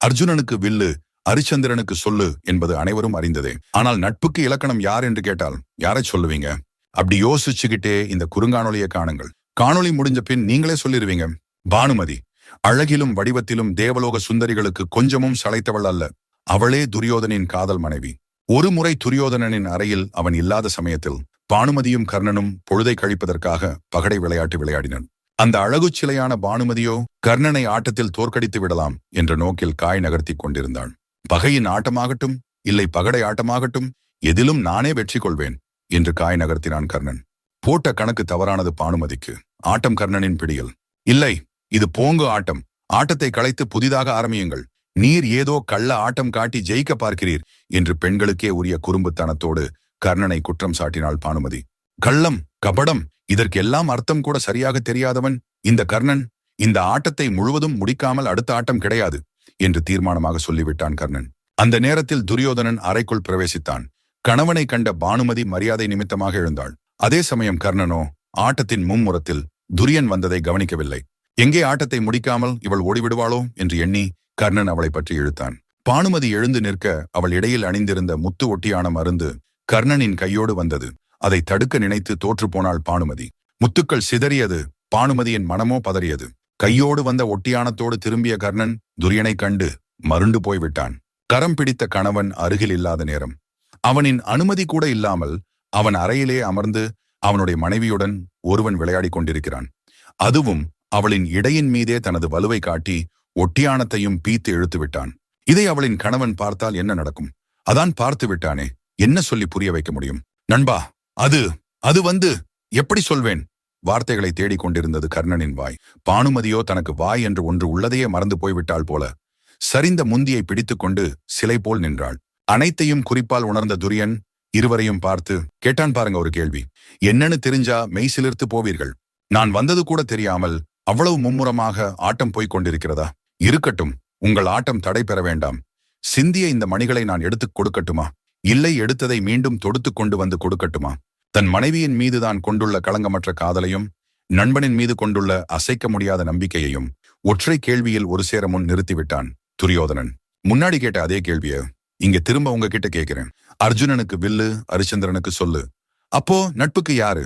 அர்ஜுனனுக்கு வில்லு, அரிச்சந்திரனுக்கு சொல்லு என்பது அனைவரும் அறிந்ததே. ஆனால் நட்புக்கு இலக்கணம் யார் என்று கேட்டால் யாரை சொல்லுவீங்க? அப்படி யோசிச்சுக்கிட்டே இந்த குறுங்காணொலியை காணுங்கள். காணொளி முடிஞ்ச பின் நீங்களே சொல்லிருவீங்க. பானுமதி அழகிலும் வடிவத்திலும் தேவலோக சுந்தரிகளுக்கு கொஞ்சமும் சளைத்தவள் அல்ல. அவளே துரியோதனின் காதல் மனைவி. ஒரு முறை துரியோதனனின் அறையில் அவன் இல்லாத சமயத்தில் பானுமதியும் கர்ணனும் பொழுதை கழிப்பதற்காக பகடை விளையாட்டு விளையாடினர். அந்த அழகு சிலையான பானுமதியோ கர்ணனை ஆட்டத்தில் தோற்கடித்து விடலாம் என்ற நோக்கில் காய் நகர்த்தி கொண்டிருந்தாள். பகையின் ஆட்டமாகட்டும் இல்லை பகடை ஆட்டமாகட்டும், எதிலும் நானே வெற்றி கொள்வேன் என்று காய் நகர்த்தினான் கர்ணன். போட்ட கணக்கு தவறானது பானுமதிக்கு. ஆட்டம் கர்ணனின் பிடியில் இல்லை. இது போங்கு ஆட்டம். ஆட்டத்தை கலைத்து புதிதாக ஆரம்பியுங்கள். நீர் ஏதோ கள்ள ஆட்டம் காட்டி ஜெயிக்க பார்க்கிறீர் என்று பெண்களுக்கே உரிய குறும்புத்தனத்தோடு கர்ணனை குற்றம் சாட்டினாள் பானுமதி. கள்ளம், கபடம், இதற்கெல்லாம் அர்த்தம் கூட சரியாக தெரியாதவன் இந்த கர்ணன். இந்த ஆட்டத்தை முழுவதும் முடிக்காமல் அடுத்த ஆட்டம் கிடையாது என்று தீர்மானமாக சொல்லிவிட்டான் கர்ணன். அந்த நேரத்தில் துரியோதனன் அறைக்குள் பிரவேசித்தான். கணவனை கண்ட பானுமதி மரியாதை நிமித்தமாக எழுந்தாள். அதே சமயம் கர்ணனோ ஆட்டத்தின் மும்முரத்தில் துரியன் வந்ததை கவனிக்கவில்லை. எங்கே ஆட்டத்தை முடிக்காமல் இவள் ஓடிவிடுவாளோ என்று எண்ணி கர்ணன் அவளை பற்றி இழுத்தான். பானுமதி எழுந்து நிற்க அவள் இடையில் அணிந்திருந்த முத்து ஒட்டியான மருந்து கர்ணனின் கையோடு வந்தது. அதை தடுக்க நினைத்து தோற்று போனாள் பானுமதி. முத்துக்கள் சிதறியது. பானுமதியின் மனமோ பதறியது. கையோடு வந்த ஒட்டியானத்தோடு திரும்பிய கர்ணன் துரியனை கண்டு மருண்டு போய்விட்டான். கரம் பிடித்த கணவன் அருகில் இல்லாத நேரம். அவனின் அனுமதி கூட இல்லாமல் அவன் அறையிலே அமர்ந்து அவனுடைய மனைவியுடன் ஒருவன் விளையாடி கொண்டிருக்கிறான். அதுவும் அவளின் இடையின் மீதே தனது வலுவை காட்டி ஒட்டியானத்தையும் பீத்து இழுத்து விட்டான். இதை அவளின் கணவன் பார்த்தால் என்ன நடக்கும்? அதான் பார்த்து விட்டானே, என்ன சொல்லி புரிய வைக்க முடியும்? நண்பா, அது வந்து எப்படி சொல்வேன்? வார்த்தைகளை தேடிக் கொண்டிருந்தது கர்ணனின் வாய். பானுமதியோ தனக்கு வாய் என்று ஒன்று உள்ளதையே மறந்து போய்விட்டாள் போல சரிந்த முந்தியை பிடித்துக்கொண்டு சிலை போல் நின்றாள். அனைத்தையும் குறிப்பால் உணர்ந்த துரியன் இருவரையும் பார்த்து கேட்டான், பாருங்க ஒரு கேள்வி. என்னன்னு தெரிஞ்சா மெய் சிலிர்த்து போவீர்கள். நான் வந்தது கூட தெரியாமல் அவ்வளவு மும்முரமாக ஆட்டம் போய்க் கொண்டிருக்கிறதா? இருக்கட்டும், உங்கள் ஆட்டம் தடை பெற வேண்டாம். சிந்திய இந்த மணிகளை நான் எடுத்துக் கொடுக்கட்டுமா? இல்லை எடுத்ததை மீண்டும் தொடுத்து கொண்டு வந்து கொடுக்கட்டுமா? தன் மனைவியின் மீது தான் கொண்டுள்ள களங்கமற்ற காதலையும் நண்பனின் மீது கொண்டுள்ள அசைக்க முடியாத நம்பிக்கையையும் ஒற்றை கேள்வியில் ஒரு சேர முன் நிறுத்திவிட்டான் துரியோதனன். முன்னாடி கேட்ட அதே கேள்விய இங்க திரும்ப உங்ககிட்ட கேட்கிறேன். அர்ஜுனனுக்கு வில்லு, அரிச்சந்திரனுக்கு சொல்லு. அப்போ நட்புக்கு யாரு?